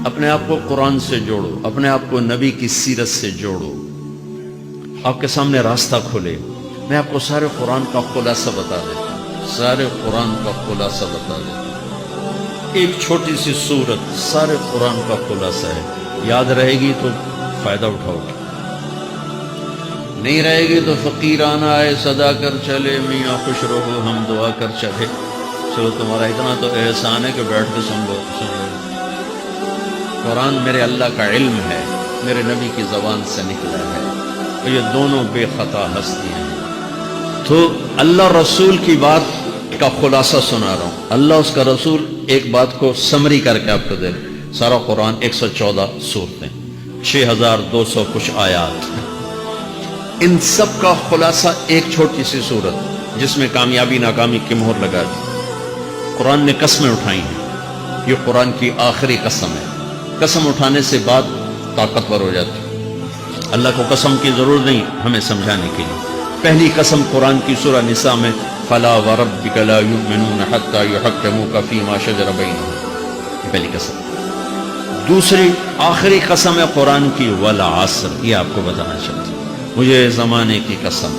اپنے آپ کو قرآن سے جوڑو، اپنے آپ کو نبی کی سیرت سے جوڑو، آپ کے سامنے راستہ کھلے۔ میں آپ کو سارے قرآن کا خلاصہ بتا دیتا ہوں، سارے قرآن کا خلاصہ بتا دیتا ہوں۔ ایک چھوٹی سی سورت سارے قرآن کا خلاصہ ہے، یاد رہے گی تو فائدہ اٹھاؤ گے، نہیں رہے گی تو فقیرانہ آئے صدا کر چلے، میاں خوش رہو ہم دعا کر چلے۔ چلو تمہارا اتنا تو احسان ہے کہ بیٹھ کے سن لو۔ قرآن میرے اللہ کا علم ہے، میرے نبی کی زبان سے نکلا ہے، اور یہ دونوں بے خطا ہستیاں ہیں۔ تو اللہ رسول کی بات کا خلاصہ سنا رہا ہوں۔ اللہ اس کا رسول ایک بات کو سمری کر کے آپ کو دے رہے۔ سارا قرآن 114 سورتیں، 6200 کچھ آیات، ان سب کا خلاصہ ایک چھوٹی سی سورت جس میں کامیابی ناکامی کی مہر لگا دی۔ قرآن نے قسمیں اٹھائی ہیں، یہ قرآن کی آخری قسم ہے۔ قسم اٹھانے سے بات طاقتور ہو جاتی ہے، اللہ کو قسم کی ضرورت نہیں ہمیں سمجھانے کے لیے۔ پہلی قسم قرآن کی سورہ نساء میں فَلَا وَرَبِّكَ لَا يُؤْمِنُونَ حَتَّى يُحَكِّمُوكَ فِي مَا شَجَرَ بَيْنَهُمْ، یہ پہلی قسم۔ دوسری آخری قسم ہے قرآن کی وَالْعَصْرِ، یہ آپ کو بتانا چاہتا ہوں، مجھے زمانے کی قسم۔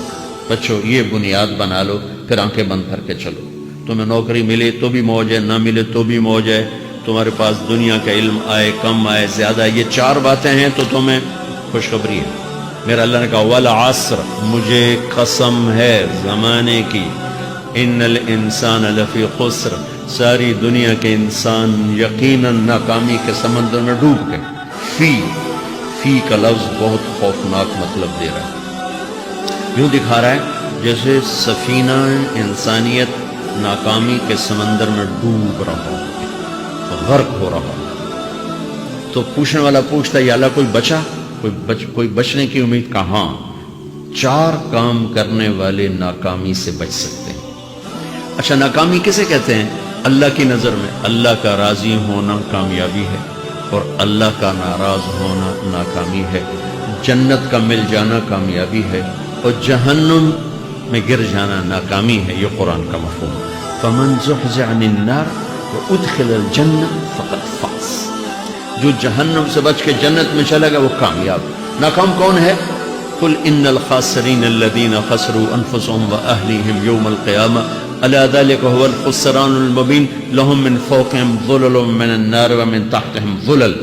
بچوں یہ بنیاد بنا لو، پھر آنکھیں بند کر کے چلو۔ تمہیں نوکری ملے تو بھی موج ہے، نہ ملے تو بھی موج ہے، تمہارے پاس دنیا کا علم آئے کم آئے زیادہ، یہ چار باتیں ہیں تو تمہیں خوشخبری ہے۔ میرا اللہ نے کہا والعصر، مجھے قسم ہے زمانے کی، ان الانسان لفی خسر، ساری دنیا کے انسان یقیناً ناکامی کے سمندر میں ڈوب گئے۔ فی کا لفظ بہت خوفناک مطلب دے رہا ہے، یوں دکھا رہا ہے جیسے سفینہ انسانیت ناکامی کے سمندر میں ڈوب رہا ہو، غرق ہو رہا ہو۔ تو پوچھنے والا پوچھتا ہے یا اللہ کوئی بچا، کوئی بچنے کی امید؟ کہاں؟ چار کام کرنے والے ناکامی سے بچ سکتے ہیں۔ اچھا ناکامی کسے کہتے ہیں؟ اللہ کی نظر میں اللہ کا راضی ہونا کامیابی ہے، اور اللہ کا ناراض ہونا ناکامی ہے۔ جنت کا مل جانا کامیابی ہے، اور جہنم میں گر جانا ناکامی ہے۔ یہ قرآن کا مفہوم۔ فمن زحزح عن النار وادخل الجنہ فقد فاز، جو جہنم سے بچ کے جنت میں چلا گیا وہ کامیاب۔ ناکام کون ہے؟ قل ان الخاسرین الذین خسروا انفسهم واہلیہم یوم القیامہ الا ذلک هو الخسران المبین لهم من فوقهم ظلل من النار ومن تحتهم ظلل،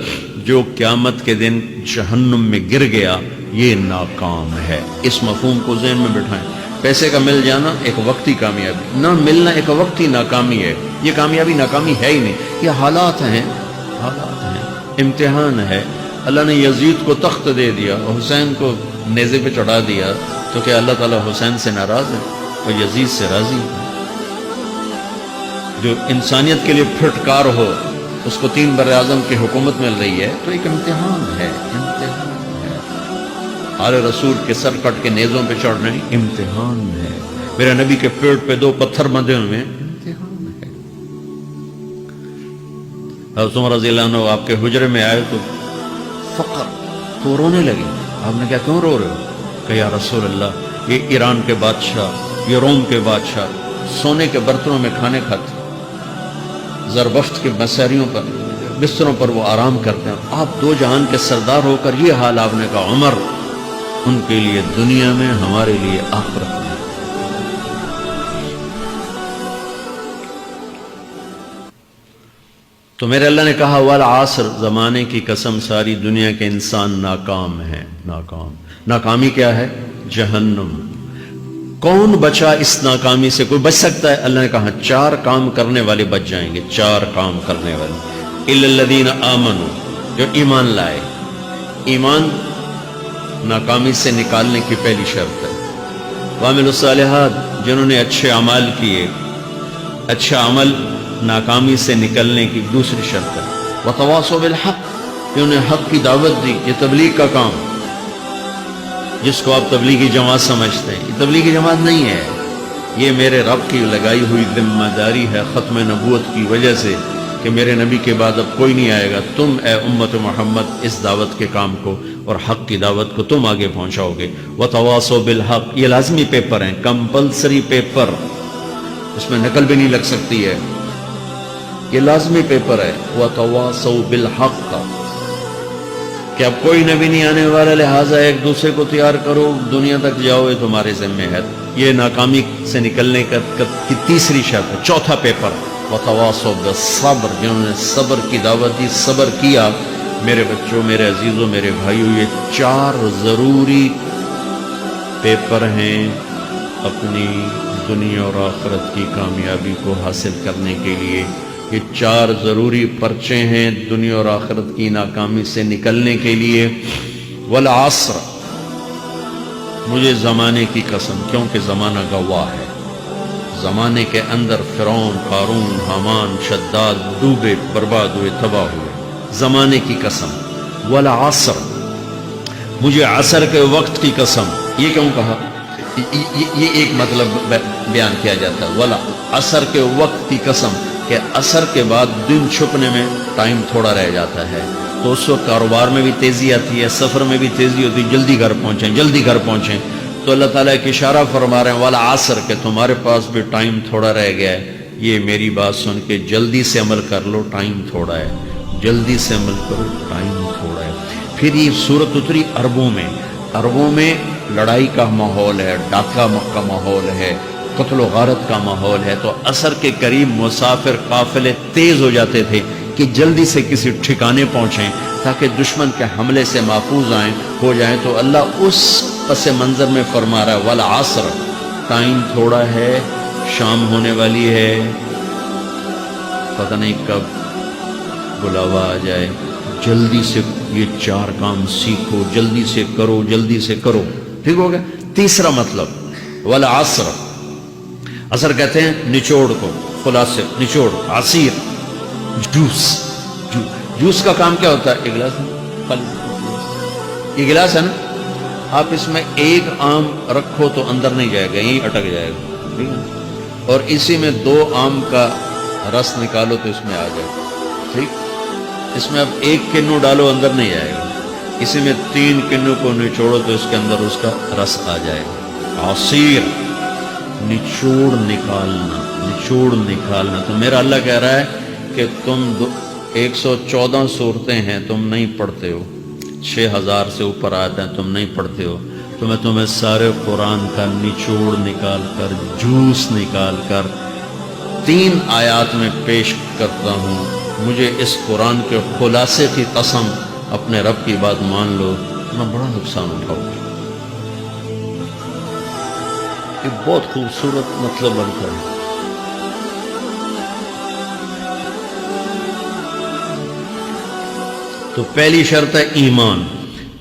جو قیامت کے دن جہنم میں گر گیا یہ ناکام ہے۔ اس مفہوم کو ذہن میں بٹھائیں۔ پیسے کا مل جانا ایک وقتی کامیابی، نہ ملنا ایک وقتی ناکامی ہے۔ یہ کامیابی ناکامی ہے ہی نہیں، یہ حالات ہیں، حالات ہیں، امتحان ہے۔ اللہ نے یزید کو تخت دے دیا اور حسین کو نیزے پہ چڑھا دیا، تو کیا اللہ تعالیٰ حسین سے ناراض ہے اور یزید سے راضی ہے؟ جو انسانیت کے لیے پھٹکار ہو اس کو 3 براعظم کی حکومت مل رہی ہے، تو ایک امتحان ہے، امتحان ہے۔ آل رسول کے سر کٹ کے نیزوں پہ چڑھ رہے ہیں، امتحان ہے۔ میرے نبی کے پیٹ پہ 2 پتھر بندھے ہوئے ہیں، امتحان ہے۔ حضرت عمر رضی اللہ عنہ آپ کے حجرے میں آئے تو فقر، تو رونے لگے۔ آپ نے کہا کیوں رو رہے ہو؟ کہ یا رسول اللہ یہ ایران کے بادشاہ، یہ روم کے بادشاہ سونے کے برتنوں میں کھانے کھاتے، زربفت کے مساریوں پر بستروں پر وہ آرام کرتے ہیں، آپ 2 جہان کے سردار ہو کر یہ حال۔ آپ نے کہا عمر ان کے لیے دنیا میں، ہمارے لیے آخرت میں۔ تو میرے اللہ نے کہا والعصر، زمانے کی قسم ساری دنیا کے انسان ناکام ہیں، ناکام۔ ناکامی کیا ہے؟ جہنم۔ کون بچا اس ناکامی سے؟ کوئی بچ سکتا ہے؟ اللہ نے کہا 4 کام کرنے والے بچ جائیں گے، 4 کام کرنے والے۔ الا الذین آمنوا، جو ایمان لائے۔ ایمان ناکامی سے نکالنے کی پہلی شرط ہے۔ وعملوا الصالحات، جنہوں نے اچھے اعمال کیے، اچھا عمل ناکامی سے نکلنے کی دوسری شرط ہے۔ وتواصوا بالحق، انہوں نے حق کی دعوت دی۔ یہ تبلیغ کا کام، جس کو آپ تبلیغی جماعت سمجھتے ہیں، یہ تبلیغی جماعت نہیں ہے، یہ میرے رب کی لگائی ہوئی ذمہ داری ہے ختم نبوت کی وجہ سے کہ میرے نبی کے بعد اب کوئی نہیں آئے گا۔ تم اے امت محمد اس دعوت کے کام کو اور حق کی دعوت کو تم آگے پہنچاؤ گے۔ وتواصوا بالحق، یہ لازمی پیپر ہیں، کمپلسری پیپر، اس میں نقل بھی نہیں لگ سکتی ہے۔ یہ لازمی پیپر ہے وَتَوَاصَوْا بِالْحَقِّ کہ اب کوئی نبی نہیں آنے والا، لہٰذا ایک دوسرے کو تیار کرو، دنیا تک جاؤ، یہ تمہارے ذمہ ہے۔ یہ ناکامی سے نکلنے کی تیسری شرط ہے۔ چوتھا پیپر وَتَوَاصَوْا بِالصَّبْرِ، جنہوں نے صبر کی دعوت دی، صبر کیا۔ میرے بچوں، میرے عزیزوں، میرے بھائیوں، یہ 4 ضروری پیپر ہیں اپنی دنیا اور آخرت کی کامیابی کو حاصل کرنے کے لیے۔ یہ 4 ضروری پرچے ہیں دنیا اور آخرت کی ناکامی سے نکلنے کے لیے۔ والعصر، مجھے زمانے کی قسم، کیونکہ زمانہ گواہ ہے۔ زمانے کے اندر فرعون، قارون، حامان، شداد ڈوبے، برباد ہوئے، تباہ ہوئے۔ زمانے کی قسم۔ والعصر، مجھے عصر کے وقت کی قسم۔ یہ کیوں کہا؟ یہ ایک مطلب بیان کیا جاتا ہے، ولا عصر کے وقت کی قسم، کہ عصر کے بعد دن چھپنے میں ٹائم تھوڑا رہ جاتا ہے، تو اس وقت کاروبار میں بھی تیزی آتی ہے، سفر میں بھی تیزی ہوتی ہے، جلدی گھر پہنچیں، جلدی گھر پہنچیں۔ تو اللہ تعالیٰ ایک اشارہ فرما رہے ہیں والا عصر، کہ تمہارے پاس بھی ٹائم تھوڑا رہ گیا ہے، یہ میری بات سن کے جلدی سے عمل کر لو، ٹائم تھوڑا ہے، جلدی سے عمل کرو، ٹائم تھوڑا ہے۔ پھر یہ صورت اتری عربوں میں۔ عربوں میں لڑائی کا ماحول ہے، ڈاکہ کا ماحول ہے، قتل و غارت کا ماحول ہے، تو عصر کے قریب مسافر قافلے تیز ہو جاتے تھے کہ جلدی سے کسی ٹھکانے پہنچیں تاکہ دشمن کے حملے سے محفوظ ہو جائیں۔ تو اللہ اس پس منظر میں فرما رہا ہے والعصر، ٹائم تھوڑا ہے، شام ہونے والی ہے، پتہ نہیں کب بلاوا آ جائے، جلدی سے یہ 4 کام سیکھو، جلدی سے کرو، جلدی سے کرو۔ ٹھیک ہو گیا؟ تیسرا مطلب والعصر، عصر کہتے ہیں نچوڑ کو، خلاصے، نچوڑ، عصیر، جوس۔ جوس کا کام کیا ہوتا ہے؟ ایک گلاس ہے، یہ گلاس ہے نا، آپ اس میں ایک آم رکھو تو اندر نہیں جائے گا، یہیں اٹک جائے گا، ٹھیک ہے؟ اور اسی میں 2 آم کا رس نکالو تو اس میں آ جائے گا، ٹھیک؟ اس میں اب 1 کنو ڈالو، اندر نہیں آئے گا، اسی میں 3 کنو کو نچوڑو تو اس کے اندر اس کا رس آ جائے گا۔ عصیر، نچوڑ نکالنا، نچوڑ نکالنا۔ تو میرا اللہ کہہ رہا ہے کہ تم 114 صورتیں ہیں تم نہیں پڑھتے ہو، 6000 سے اوپر آتے ہیں تم نہیں پڑھتے ہو، تو میں تمہیں سارے قرآن کا نچوڑ نکال کر، جوس نکال کر 3 آیات میں پیش کرتا ہوں۔ مجھے اس قرآن کے خلاصے کی قسم، اپنے رب کی بات مان لو، میں بڑا نقصان اٹھاؤں گا۔ یہ بہت خوبصورت مطلب بنتا ہے۔ تو پہلی شرط ہے ایمان۔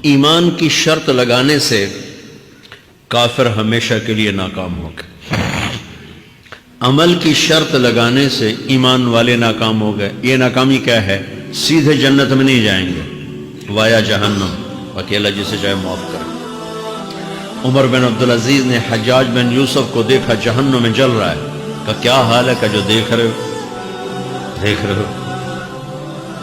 ایمان کی شرط لگانے سے کافر ہمیشہ کے لیے ناکام ہو گئے۔ عمل کی شرط لگانے سے ایمان والے ناکام ہو گئے۔ یہ ناکامی کیا ہے؟ سیدھے جنت میں نہیں جائیں گے، وایا جہنم، اکیلا جسے چاہے معاف کرے۔ عمر بن عبدالعزیز نے حجاج بن یوسف کو دیکھا جہنم میں جل رہا ہے، کہا کیا حال ہے؟ کہ جو دیکھ رہے ہو،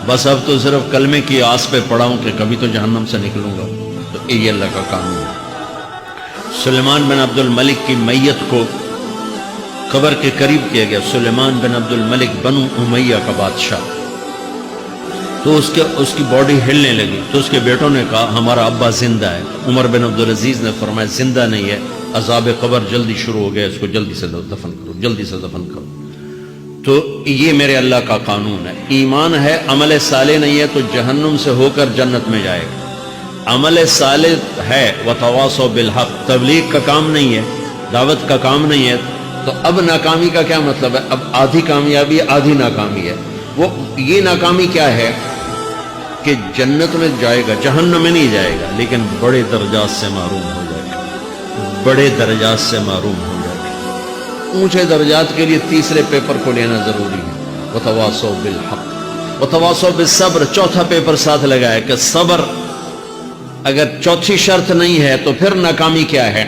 بس اب تو صرف کلمے کی آس پہ پڑا ہوں کہ کبھی تو جہنم سے نکلوں گا۔ تو یہ اللہ کا قانون ہے۔ سلیمان بن عبد الملک کی میت کو قبر کے قریب کیا گیا، سلیمان بن عبد الملک بنو امیہ کا بادشاہ، تو اس کی باڈی ہلنے لگی، تو اس کے بیٹوں نے کہا ہمارا ابا زندہ ہے۔ عمر بن عبدالعزیز نے فرمایا زندہ نہیں ہے، عذاب قبر جلدی شروع ہو گیا، اس کو جلدی سے دفن کرو، جلدی سے دفن کرو۔ تو یہ میرے اللہ کا قانون ہے۔ ایمان ہے، عمل صالح نہیں ہے تو جہنم سے ہو کر جنت میں جائے گا۔ عمل صالح ہے وتواصوا بالحق، تبلیغ کا کام نہیں ہے، دعوت کا کام نہیں ہے، تو اب ناکامی کا کیا مطلب ہے؟ اب آدھی کامیابی آدھی ناکامی ہے۔ وہ یہ ناکامی کیا ہے کہ جنت میں جائے گا، جہنم میں نہیں جائے گا، لیکن بڑے درجات سے محروم ہو جائے گا، بڑے درجات سے محروم ہو جائے گا۔ اونچے درجات کے لیے تیسرے پیپر کو لینا ضروری ہے، وتواصوا بالحق وتواصوا بالصبر۔ چوتھا پیپر ساتھ لگایا کہ صبر، اگر چوتھی شرط نہیں ہے تو پھر ناکامی کیا ہے؟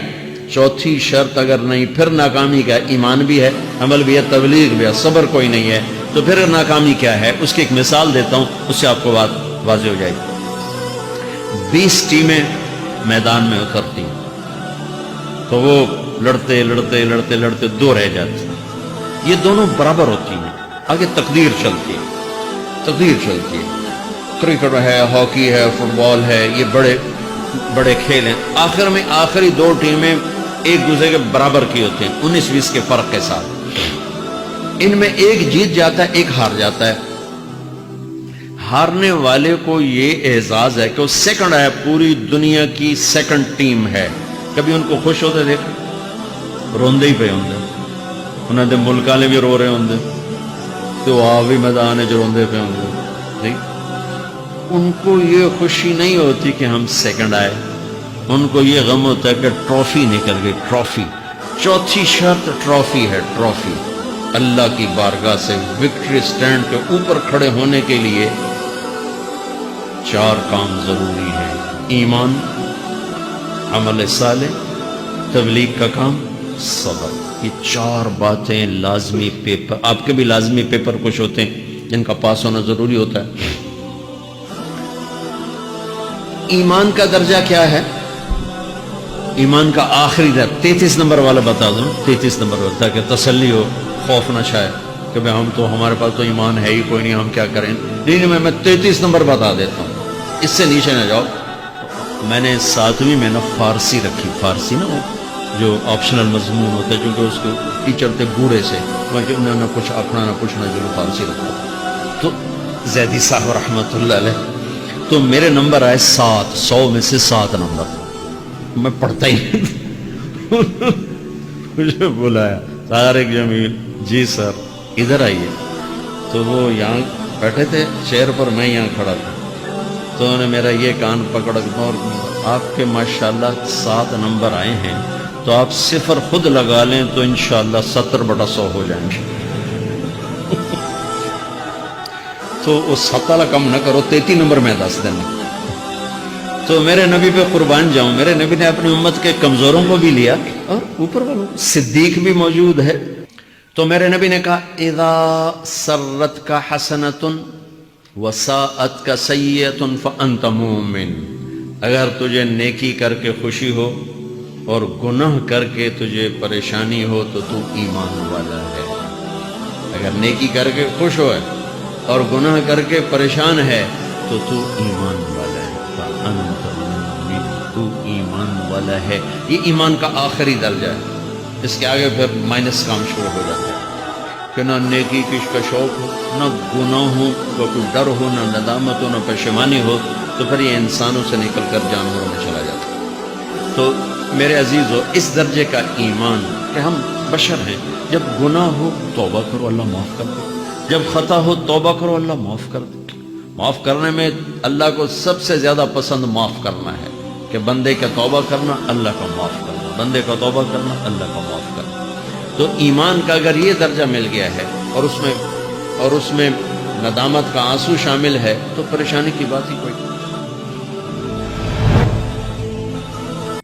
چوتھی شرط اگر نہیں، پھر ناکامی کیا ہے؟ ایمان بھی ہے، عمل بھی ہے، تبلیغ بھی ہے، صبر کوئی نہیں ہے، تو پھر ناکامی کیا ہے؟ اس کی ایک مثال دیتا ہوں، اس سے آپ کو بات واضح ہو جائے گی۔ 20 ٹیمیں میدان میں اترتی تو وہ لڑتے 2 رہ جاتی، یہ دونوں برابر ہوتی ہیں، آگے تقدیر چلتی ہے، تقدیر چلتی ہے، کرکٹ ہے، ہاکی ہے، فٹ بال ہے، یہ بڑے بڑے کھیل ہیں، آخر میں آخری دو ٹیمیں ایک دوسرے کے برابر کی ہوتے ہیں 19-20 کے فرق کے ساتھ، ان میں ایک جیت جاتا ہے ایک ہار جاتا ہے، ہارنے والے کو یہ اعزاز ہے کہ وہ سیکنڈ ہے، پوری دنیا کی سیکنڈ ٹیم ہے، کبھی ان کو خوش ہوتے دیکھ روندے ہی پہ ہوندے، انہوں نے ملک والے بھی رو رہے ہوندے تو آ بھی میدان ہے جو روندے پہ ہوندے، نہیں ان کو یہ خوشی نہیں ہوتی کہ ہم سیکنڈ آئے، ان کو یہ غم ہوتا ہے کہ ٹرافی نکل گئی، ٹرافی، چوتھی شرط ٹرافی ہے، ٹرافی اللہ کی بارگاہ سے وکٹری سٹینڈ کے اوپر کھڑے ہونے کے لیے 4 کام ضروری ہے، ایمان، عمل صالح، تبلیغ کا کام، صبر، یہ 4 باتیں لازمی پیپر، آپ کے بھی لازمی پیپر کچھ ہوتے ہیں جن کا پاس ہونا ضروری ہوتا ہے۔ ایمان کا درجہ کیا ہے؟ ایمان کا آخری درجہ 33 نمبر والا بتا دوں، 33 نمبر والا، تاکہ تسلی ہو، خوف نہ شائے کہ بھئی ہم تو، ہمارے پاس تو ایمان ہے ہی کوئی نہیں، ہم کیا کریں، نہیں میں 33 نمبر بتا دیتا ہوں، اس سے نیچے نہ جاؤ۔ میں نے 7ویں میں نا فارسی رکھی، فارسی نا وہ جو آپشنل مضمون ہوتا ہے، چونکہ اس کو ٹیچر تھے بوڑھے سے، انہوں نے کچھ آکھنا نہ پوچھنا، جو فارسی رکھا، تو زیدی صاحب رحمۃ اللہ علیہ، تو میرے نمبر آئے 7، 100 میں سے 7 نمبر، میں پڑھتا ہی نہیں، مجھے بلایا طارق جمیل، جی سر ادھر آئیے، تو وہ یہاں بیٹھے تھے چیئر پر، میں یہاں کھڑا تھا، تو انہوں نے میرا یہ کان پکڑ، اور آپ کے ماشاءاللہ 7 نمبر آئے ہیں، تو آپ 0 خود لگا لیں تو انشاءاللہ 70/100 ہو جائیں گے، تو وہ 7 کم نہ کرو، 33 نمبر میں 10 دینا۔ تو میرے نبی پہ قربان جاؤں، میرے نبی نے اپنی امت کے کمزوروں کو بھی لیا اور اوپر والوں، صدیق بھی موجود ہے، تو میرے نبی نے کہا اذا سرت کا حسنۃ وساءت کا سیئۃ فانت مومن، اگر تجھے نیکی کر کے خوشی ہو اور گناہ کر کے تجھے پریشانی ہو تو تو ایمان والا ہے، اگر نیکی کر کے خوش ہو اور گناہ کر کے پریشان ہے تو تو ایمان والا ہے، فانت مومن، تو ایمان والا ہے۔ یہ ایمان کا آخری درجہ ہے، اس کے آگے پھر مائنس کام شروع ہو جاتا ہے کہ نہ نیکی کش کا شوق ہو، نہ گناہوں کا کوئی ڈر ہو، نہ ندامت ہو، نہ پشیمانی ہو، تو پھر یہ انسانوں سے نکل کر جانوروں میں چلا جاتا ہے۔ تو میرے عزیزو، اس درجے کا ایمان کہ ہم بشر ہیں، جب گناہ ہو توبہ کرو، اللہ معاف کر دے، جب خطا ہو توبہ کرو، اللہ معاف کر دے۔ معاف کرنے میں اللہ کو سب سے زیادہ پسند معاف کرنا ہے، کہ بندے کا توبہ کرنا، اللہ کا معاف کرنا، بندے کا توبہ کرنا، اللہ کا معاف کرنا۔ تو ایمان کا اگر یہ درجہ مل گیا ہے اور اس میں ندامت کا آنسو شامل ہے، تو پریشانی کی بات ہی کوئی نہیں۔